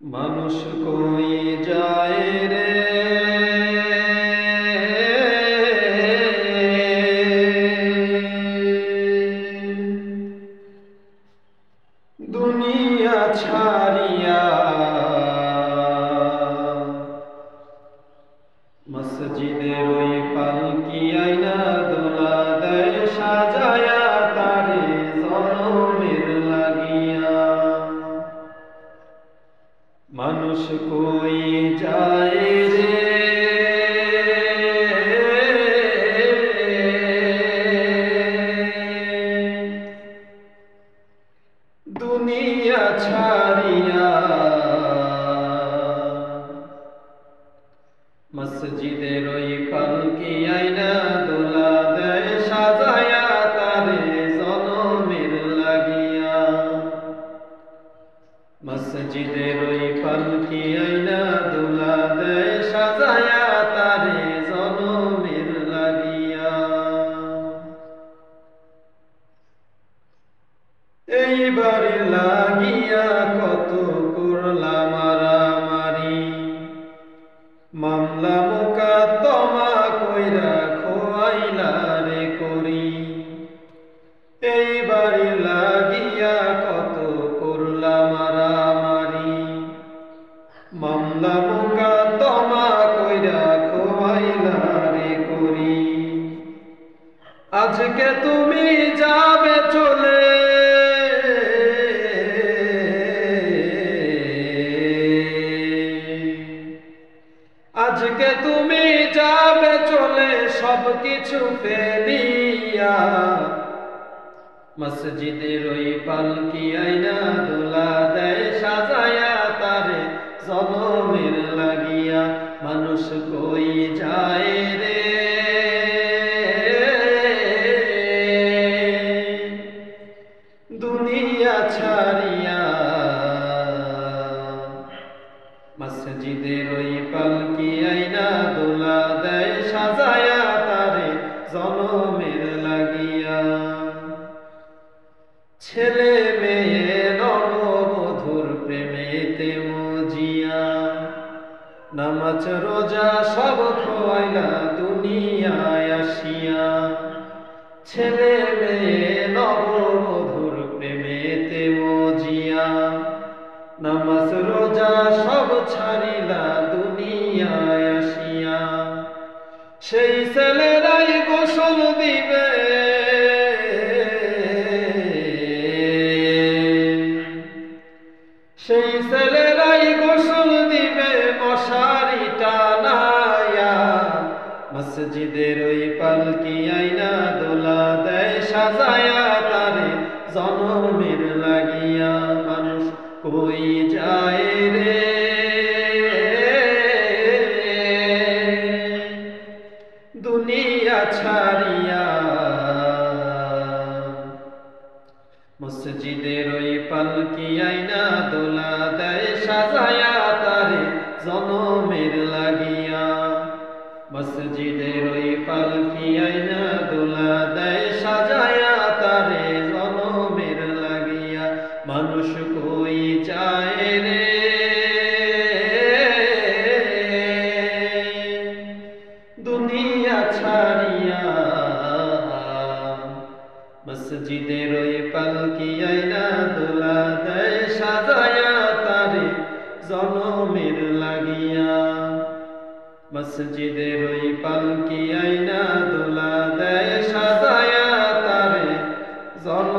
মানুষ কই যায় রে দুনিয়া ছাড়িয়া, মসজিদের ওই পালকি আইনা দোলা দেয় সাজায়া তারে জনমের লাগিয়া। মানুষ কই যায় রে দুনিয়া ছাড়িয়া, মসজিদের ওই পালকি আইনা দোলা দেয় সাজায়া তারে জনমের লাগিয়া। মসজিদের ওই পালকি আইনা দোলা দেয় সাজায়া তারে জনমের লাগিয়া। এইবার লাগিয়া কত করলা মারামারি, মামলা মোকদ্দমা কইরা খোয়াইলা রে করি। এইবার লাগিয়া কত করলা মারামারি, মামলা মোকদ্দমা কইরা খোয়াইলা রে করি। আজকে তুমি যাবে চলে, আজকে তুমি যাবে চলে সবকিছু ফেলিয়া। মসজিদের ওই পালকি আইনা দোলা দেয় সাজায়া তারে জনমের লাগিয়া। মানুষ কই যায় রে দুনিয়া ছাড়িয়া, মসজিদের ওই পালকি আইনা দোলা দেয় সাজায়া তারে জনমের লাগিয়া। ছেলে মেয়ে নববধূর প্রেমেতে মজিয়া, নামাজ রোজা সব খোয়াইলা দুনিয়ায় আসিয়া। ছেলে মেয়ে নববধূর প্রেমেতে মজিয়া, নামাজ রোজা সব ছাড়িলা দুনিয়ায় আসিয়া। সেই ছেলেরাই গোসল দিবে, সেই ছেলেরাই গোসল দিবে মশারি টানায়া। মসজিদের ওই পালকি আইনা দোলা দেয় সাজায়া তারে জনমের লাগিয়া। মানুষ কই যায় রে দুনিয়া ছাড়িয়া, মসজিদের ওই পালকি আইনা দোলা দেয় সাজায়া তারে জনমের লাগিয়া। মসজিদের ওই পালকি আইনা দোলা দেয় সাজায়া তারে জনমের লাগিয়া। মানুষ কই যায় রে দুনিয়া ছাড়িয়া, মসজিদের ওই পালকি আইনা দোলা দেয় সাজায়া তারে জনমের লাগিয়া। মসজিদের ওই পালকি আইনা দোলা দেয় সাজায়া তারে জন